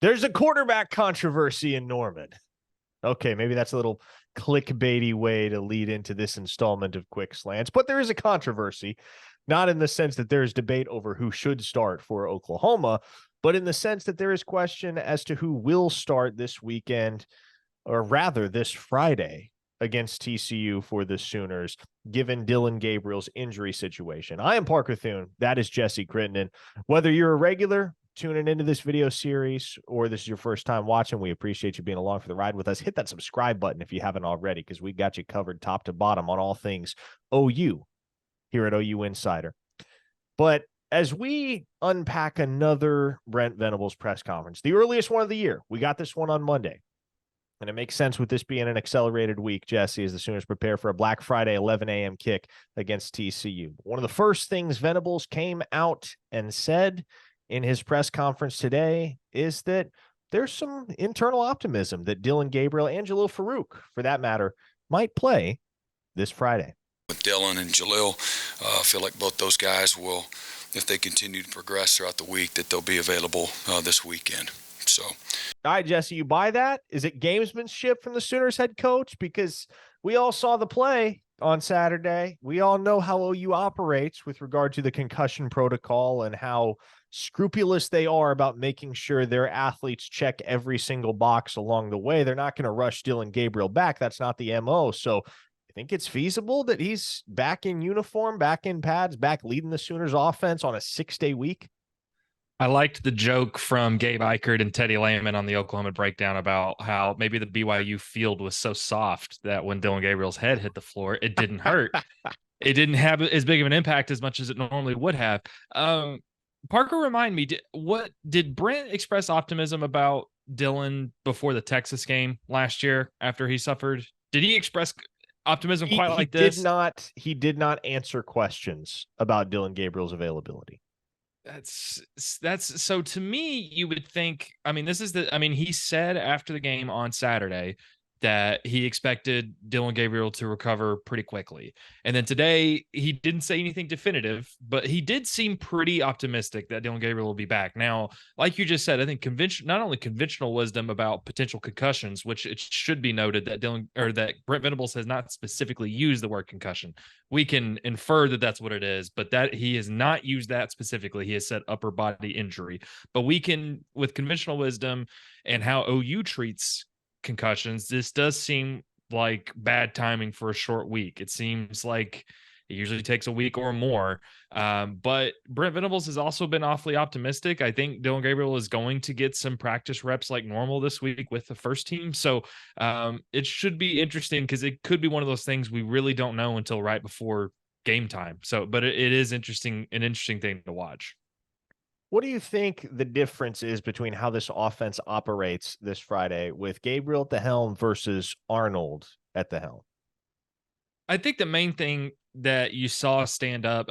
There's a quarterback controversy in Norman. Okay, maybe that's a little clickbaity way to lead into this installment of Quick Slants, but there is a controversy, not in the sense that there is debate over who should start for Oklahoma, but in the sense that there is question as to who will start this weekend, or rather this Friday, against TCU for the Sooners, given Dillon Gabriel's injury situation. I am Parker Thune. That is Jesse Crittenden. Whether you're a regular tuning into this video series or this is your first time watching, we appreciate you being along for the ride with us. Hit that subscribe button if you haven't already, because we got you covered top to bottom on all things OU here at OU Insider. But as we unpack another Brent Venables press conference, the earliest one of the year, we got this one on Monday. And it makes sense with this being an accelerated week, Jesse, as the Sooners prepare for a Black Friday 11 a.m. kick against TCU. One of the first things Venables came out and said in his press conference today is that there's some internal optimism that Dillon Gabriel and Jalil Farouk, for that matter, might play this Friday. With Dillon and Jalil, I feel like both those guys will, if they continue to progress throughout the week, that they'll be available this weekend. So, all right, Jesse, you buy that? Is it gamesmanship from the Sooners head coach? Because we all saw the play on Saturday. We all know how OU operates with regard to the concussion protocol and how scrupulous they are about making sure their athletes check every single box along the way. They're not going to rush Dillon Gabriel back. That's not the MO. So I think it's feasible that he's back in uniform, back in pads, back leading the Sooners offense on a 6-day week. I liked the joke from Gabe Eichert and Teddy Lehman on the Oklahoma breakdown about how maybe the BYU field was so soft that when Dillon Gabriel's head hit the floor, it didn't hurt. It didn't have as big of an impact as much as it normally would have. Parker, remind me, did Brent express optimism about Dillon before the Texas game last year after he suffered? Did he express optimism like this? He did not answer questions about Dillon Gabriel's availability. That's so to me, you would think, he said after the game on Saturday that he expected Dillon Gabriel to recover pretty quickly. And then today he didn't say anything definitive, but he did seem pretty optimistic that Dillon Gabriel will be back. Now, like you just said, I think not only conventional wisdom about potential concussions, which it should be noted that that Brent Venables has not specifically used the word concussion. We can infer that that's what it is, but that he has not used that specifically. He has said upper body injury, but we can, with conventional wisdom and how OU treats concussions, this does seem like bad timing for a short week. It seems like it usually takes a week or more. But Brent Venables has also been awfully optimistic. I think Dillon Gabriel is going to get some practice reps like normal this week with the first team. So it should be interesting because it could be one of those things we really don't know until right before game time. So, but it is an interesting thing to watch. What do you think the difference is between how this offense operates this Friday with Gabriel at the helm versus Arnold at the helm? I think the main thing that you saw stand up,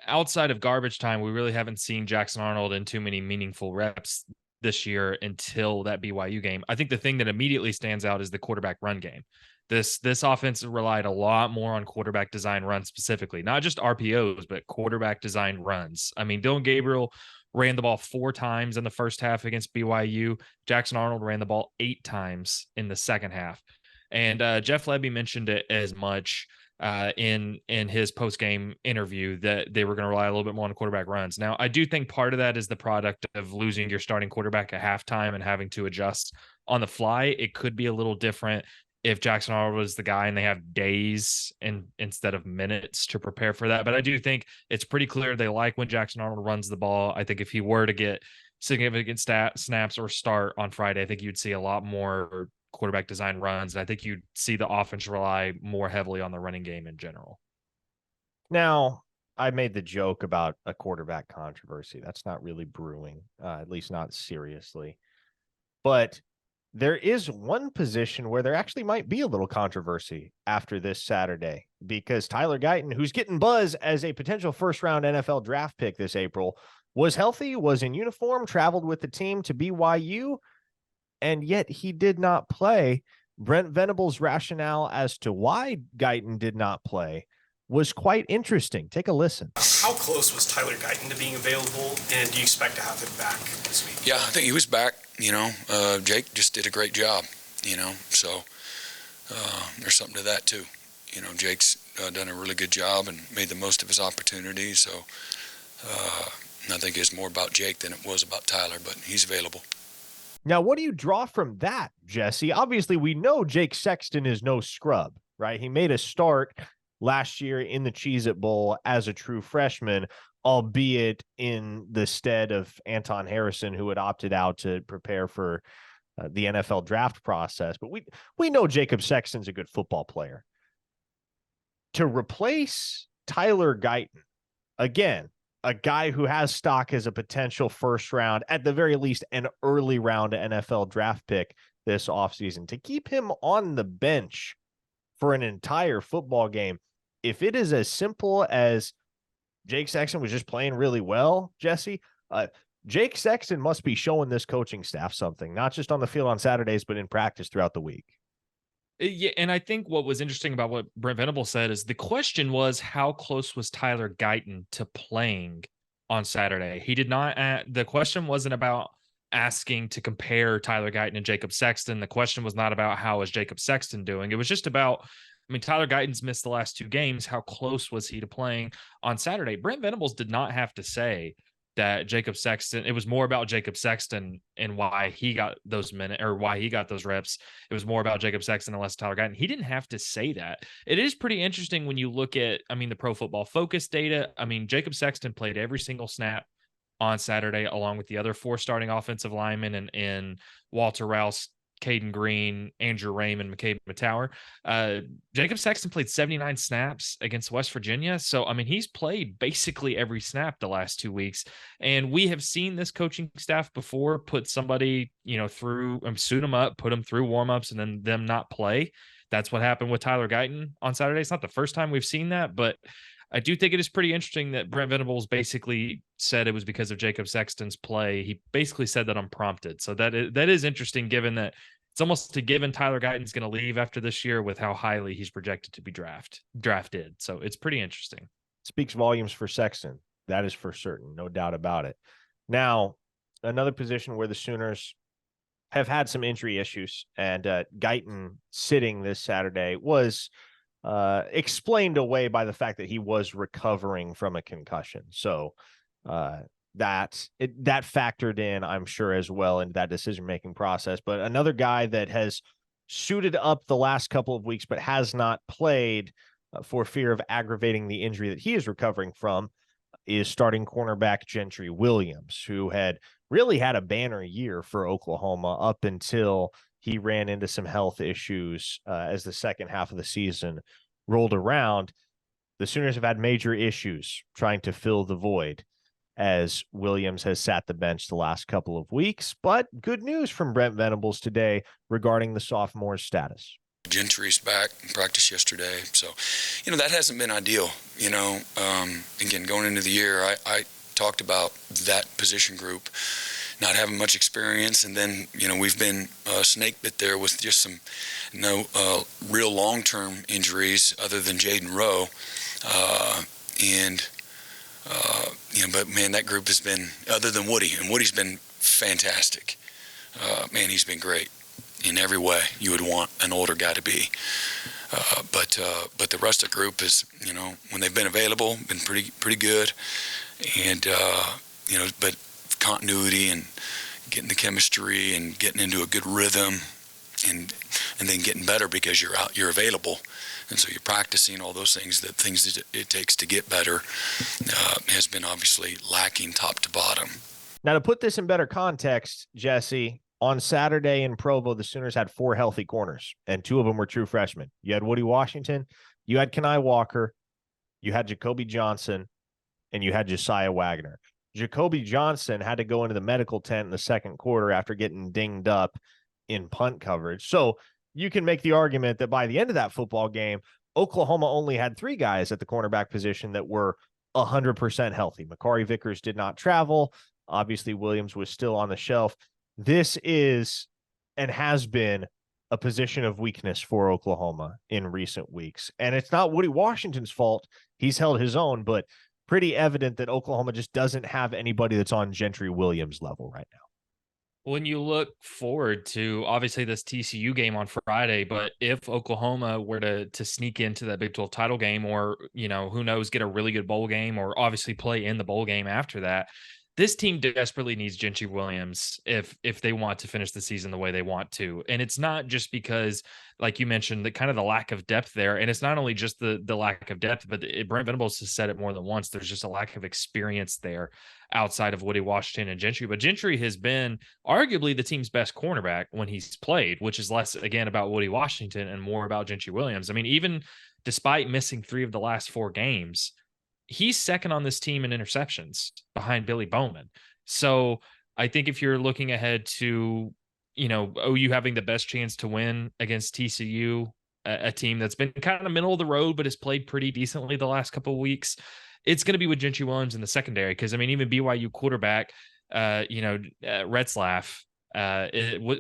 outside of garbage time, we really haven't seen Jackson Arnold in too many meaningful reps this year until that BYU game. I think the thing that immediately stands out is the quarterback run game. This offense relied a lot more on quarterback design runs specifically, not just RPOs, but quarterback design runs. Dillon Gabriel ran the ball 4 times in the first half against BYU. Jackson Arnold ran the ball 8 times in the second half. And Jeff Lebby mentioned it as much in his post-game interview that they were going to rely a little bit more on quarterback runs. Now, I do think part of that is the product of losing your starting quarterback at halftime and having to adjust on the fly. It could be a little different if Jackson Arnold was the guy and they have days instead of minutes to prepare for that. But I do think it's pretty clear they like when Jackson Arnold runs the ball. I think if he were to get significant snaps or start on Friday, I think you'd see a lot more quarterback design runs. And I think you'd see the offense rely more heavily on the running game in general. Now, I made the joke about a quarterback controversy. That's not really brewing, at least not seriously. But there is one position where there actually might be a little controversy after this Saturday, because Tyler Guyton, who's getting buzz as a potential first-round NFL draft pick this April, was healthy, was in uniform, traveled with the team to BYU, and yet he did not play. Brent Venables' rationale as to why Guyton did not play was quite interesting. Take a listen. How close was Tyler Guyton to being available, and do you expect to have him back this week? Yeah, I think he was back. Jake just did a great job, so there's something to that too. Jake's done a really good job and made the most of his opportunities, so I think it's more about Jake than it was about Tyler, but he's available. Now, what do you draw from that, Jesse? Obviously, we know Jake Sexton is no scrub, right? He made a start last year in the Cheez-It Bowl as a true freshman, albeit in the stead of Anton Harrison, who had opted out to prepare for the NFL draft process. But we know Jacob Sexton's a good football player. To replace Tyler Guyton, again, a guy who has stock as a potential first round, at the very least, an early round NFL draft pick this offseason, to keep him on the bench for an entire football game, if it is as simple as Jake Sexton was just playing really well, Jesse, Jake Sexton must be showing this coaching staff something, not just on the field on Saturdays, but in practice throughout the week. Yeah, and I think what was interesting about what Brent Venables said is the question was, how close was Tyler Guyton to playing on Saturday? He did not. The question wasn't about asking to compare Tyler Guyton and Jacob Sexton. The question was not about how is Jacob Sexton doing. It was just about, Tyler Guyton's missed the last 2 games. How close was he to playing on Saturday? Brent Venables did not have to say that Jacob Sexton, it was more about Jacob Sexton and why he got those minutes, or why he got those reps. It was more about Jacob Sexton and less Tyler Guyton. He didn't have to say that. It is pretty interesting when you look at, the Pro Football Focus data. Jacob Sexton played every single snap on Saturday, along with the other 4 starting offensive linemen and Walter Rouse, Caden Green, Andrew Raymond, McCabe Matower. Jacob Sexton played 79 snaps against West Virginia. So, he's played basically every snap the last 2 weeks. And we have seen this coaching staff before put somebody, through, suit them up, put them through warmups, and then them not play. That's what happened with Tyler Guyton on Saturday. It's not the first time we've seen that, but I do think it is pretty interesting that Brent Venables basically said it was because of Jacob Sexton's play. He basically said that unprompted. So that is interesting, given that it's almost a given Tyler Guyton's going to leave after this year with how highly he's projected to be drafted. So it's pretty interesting. Speaks volumes for Sexton. That is for certain. No doubt about it. Now, another position where the Sooners have had some injury issues, and Guyton sitting this Saturday was explained away by the fact that he was recovering from a concussion. So that factored in, I'm sure, as well into that decision-making process. But another guy that has suited up the last couple of weeks, but has not played for fear of aggravating the injury that he is recovering from, is starting cornerback Gentry Williams, who had really had a banner year for Oklahoma up until he ran into some health issues as the second half of the season rolled around. The Sooners have had major issues trying to fill the void as Williams has sat the bench the last couple of weeks. But good news from Brent Venables today regarding the sophomore's status. Gentry's back in practice yesterday. So, that hasn't been ideal. Again, going into the year, I talked about that position group not having much experience, and then we've been snake bit there with just some real long-term injuries other than Jaden Rowe, but man, that group has been, other than Woody, and Woody's been fantastic. Man, he's been great in every way you would want an older guy to be. But the rest of the group is, when they've been available, been pretty good, and but continuity and getting the chemistry and getting into a good rhythm, and then getting better because you're available, and so you're practicing all those things. The things that it takes to get better has been obviously lacking top to bottom. Now, to put this in better context, Jesse, on Saturday in Provo, the Sooners had 4 healthy corners, and 2 of them were true freshmen. You had Woody Washington, you had Kenai Walker, you had Jacoby Johnson, and you had Josiah Wagner. Jacoby Johnson had to go into the medical tent in the second quarter after getting dinged up in punt coverage. So you can make the argument that by the end of that football game, Oklahoma only had 3 guys at the cornerback position that were 100% healthy. Makari Vickers did not travel. Obviously, Williams was still on the shelf. This is and has been a position of weakness for Oklahoma in recent weeks. And it's not Woody Washington's fault. He's held his own, but pretty evident that Oklahoma just doesn't have anybody that's on Gentry Williams level right now. When you look forward to obviously this TCU game on Friday, but if Oklahoma were to sneak into that Big 12 title game, or, who knows, get a really good bowl game, or obviously play in the bowl game after that, this team desperately needs Gentry Williams if they want to finish the season the way they want to. And it's not just because, like you mentioned, the kind of the lack of depth there. And it's not only just the lack of depth, but Brent Venables has said it more than once. There's just a lack of experience there outside of Woody Washington and Gentry. But Gentry has been arguably the team's best cornerback when he's played, which is less, again, about Woody Washington and more about Gentry Williams. I mean, even despite missing 3 of the last 4 games, he's second on this team in interceptions behind Billy Bowman. So I think if you're looking ahead to, OU having the best chance to win against TCU, a team that's been kind of middle of the road, but has played pretty decently the last couple of weeks, it's going to be with Gentry Williams in the secondary. Because, I mean, even BYU quarterback, Retzlaff,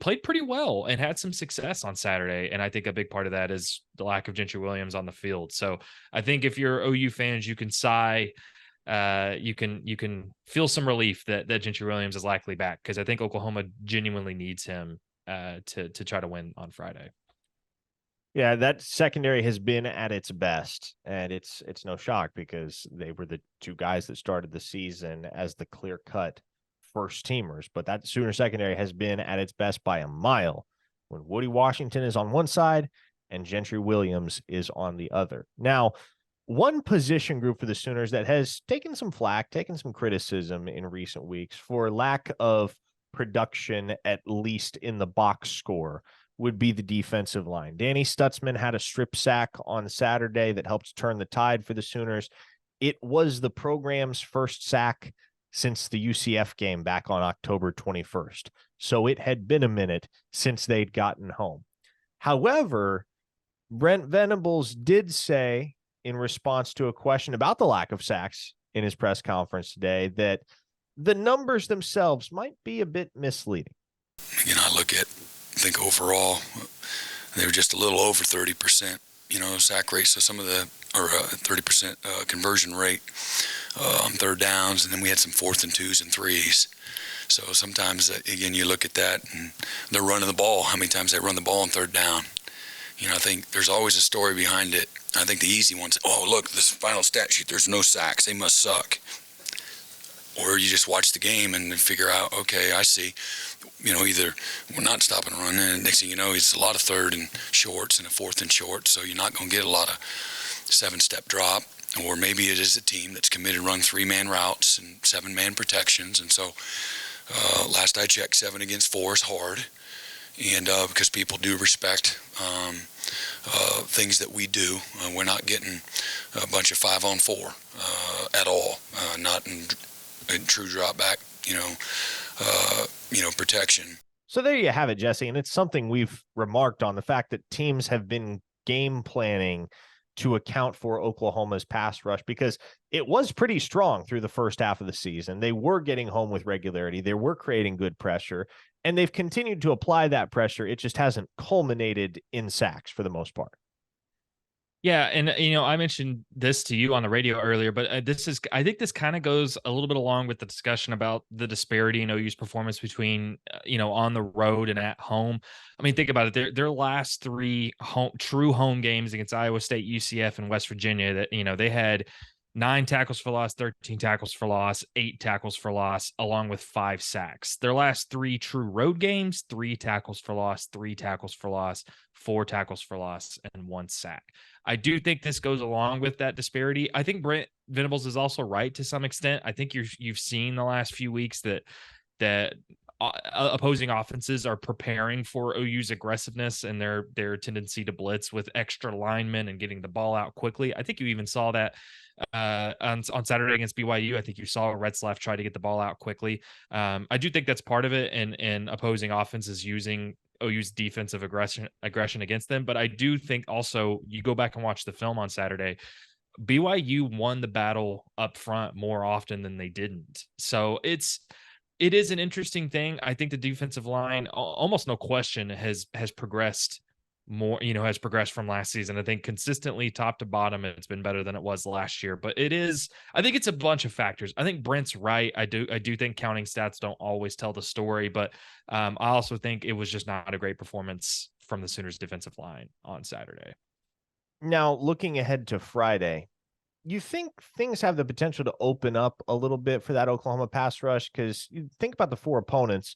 played pretty well and had some success on Saturday. And I think a big part of that is the lack of Gentry Williams on the field. So I think if you're OU fans, you can sigh, you can feel some relief that Gentry Williams is likely back, because I think Oklahoma genuinely needs him to try to win on Friday. Yeah, that secondary has been at its best, and it's no shock because they were the 2 guys that started the season as the clear-cut first teamers. But that Sooner secondary has been at its best by a mile when Woody Washington is on one side and Gentry Williams is on the other. Now, one position group for the Sooners that has taken some flack, taken some criticism in recent weeks for lack of production, at least in the box score, would be the defensive line. Danny Stutzman had a strip sack on Saturday that helped turn the tide for the Sooners. It was the program's first sack since the UCF game back on October 21st. So it had been a minute since they'd gotten home. However, Brent Venables did say in response to a question about the lack of sacks in his press conference today that the numbers themselves might be a bit misleading. I think overall they were just a little over 30%, sack rate. So some of the, or 30% conversion rate on third downs. And then we had some 4th and 2s and 3s. So sometimes, again, you look at that and they're running the ball. How many times they run the ball on third down? I think there's always a story behind it. I think the easy ones, oh, look, this final stat sheet, there's no sacks. They must suck. Or you just watch the game and figure out, okay, I see, either we're not stopping a run, and next thing you know, it's a lot of 3rd and shorts and a 4th and short, so you're not going to get a lot of 7-step drop. Or maybe it is a team that's committed to run 3-man routes and 7-man protections. And so last I checked, 7 against 4 is hard. And because people do respect things that we do, we're not getting a bunch of 5-on-4 at all, not in true drop back, protection. So there you have it, Jesse. And it's something we've remarked on, the fact that teams have been game planning to account for Oklahoma's pass rush, because it was pretty strong through the first half of the season. They were getting home with regularity. They were creating good pressure, and they've continued to apply that pressure. It just hasn't culminated in sacks for the most part. Yeah, and I mentioned this to you on the radio earlier, but I think this kind of goes a little bit along with the discussion about the disparity in OU's performance between on the road and at home. I mean, think about it. Their last 3 true home games against Iowa State, UCF, and West Virginia, that they had 9 tackles for loss, 13 tackles for loss, 8 tackles for loss, along with 5 sacks. Their last 3 true road games, 3 tackles for loss, 3 tackles for loss, 4 tackles for loss, and 1 sack. I do think this goes along with that disparity. I think Brent Venables is also right to some extent. I think you've seen the last few weeks that opposing offenses are preparing for OU's aggressiveness and their tendency to blitz with extra linemen and getting the ball out quickly. I think you even saw that on Saturday against BYU. I think you saw Retzlaff try to get the ball out quickly. I do think that's part of it, and opposing offenses using OU's defensive aggression against them. But I do think also, you go back and watch the film on Saturday, BYU won the battle up front more often than they didn't. So it's it is an interesting thing. I think the defensive line, almost no question, has progressed more, has progressed from last season. I think consistently top to bottom, it's been better than it was last year. But I think it's a bunch of factors. I think Brent's right. I do think counting stats don't always tell the story, but I also think it was just not a great performance from the Sooners defensive line on Saturday. Now, looking ahead to Friday, you think things have the potential to open up a little bit for that Oklahoma pass rush? Because you think about the 4 opponents: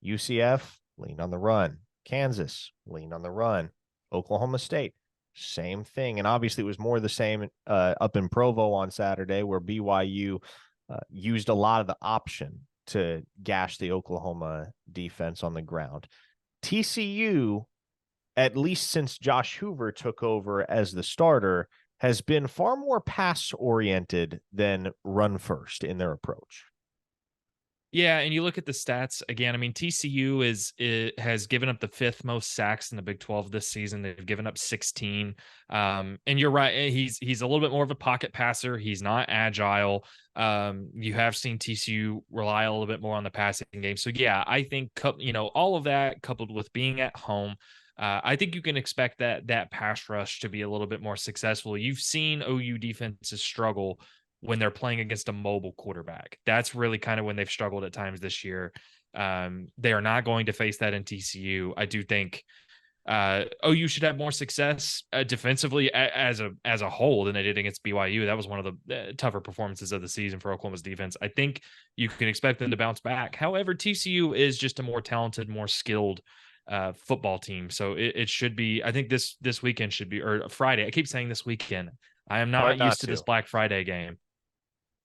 UCF, lean on the run; Kansas, lean on the run; Oklahoma State, same thing. And obviously it was more the same up in Provo on Saturday, where BYU used a lot of the option to gash the Oklahoma defense on the ground. TCU, at least since Josh Hoover took over as the starter, has been far more pass-oriented than run-first in their approach. Yeah, and you look at the stats again. I mean, TCU has given up the 5th most sacks in the Big 12 this season. They've given up 16. And you're right. He's a little bit more of a pocket passer. He's not agile. You have seen TCU rely a little bit more on the passing game. So yeah, I think all of that coupled with being at home, I think you can expect that pass rush to be a little bit more successful. You've seen OU defenses struggle when they're playing against a mobile quarterback. That's really kind of when they've struggled at times this year. They are not going to face that in TCU. I do think OU should have more success defensively as a whole than they did against BYU. That was one of the tougher performances of the season for Oklahoma's defense. I think you can expect them to bounce back. However, TCU is just a more talented, more skilled football team. So it should be, I think this weekend should be, or Friday. I keep saying this weekend. I am not used to this Black Friday game.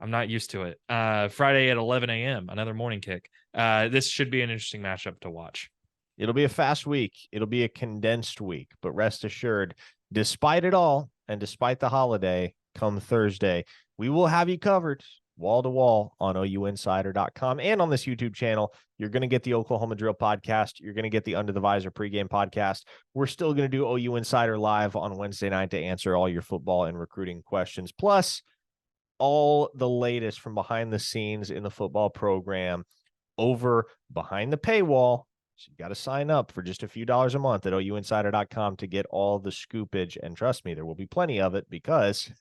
I'm not used to it. Friday at 11 a.m., another morning kick. This should be an interesting matchup to watch. It'll be a fast week. It'll be a condensed week, but rest assured, despite it all, and despite the holiday, come Thursday, we will have you covered wall to wall on OUinsider.com and on this YouTube channel. You're going to get the Oklahoma Drill podcast. You're going to get the Under the Visor pregame podcast. We're still going to do OU Insider live on Wednesday night to answer all your football and recruiting questions. Plus, all the latest from behind the scenes in the football program over behind the paywall. So you got to sign up for just a few dollars a month at OUinsider.com to get all the scoopage. And trust me, there will be plenty of it, because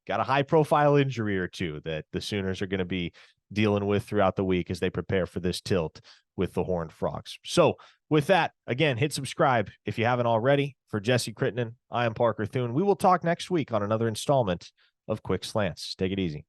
got a high profile injury or two that the Sooners are going to be dealing with throughout the week as they prepare for this tilt with the Horned Frogs. So with that, again, hit subscribe if you haven't already. For Jesse Crittenden, I am Parker Thune. We will talk next week on another installment of Quick Slants. Take it easy.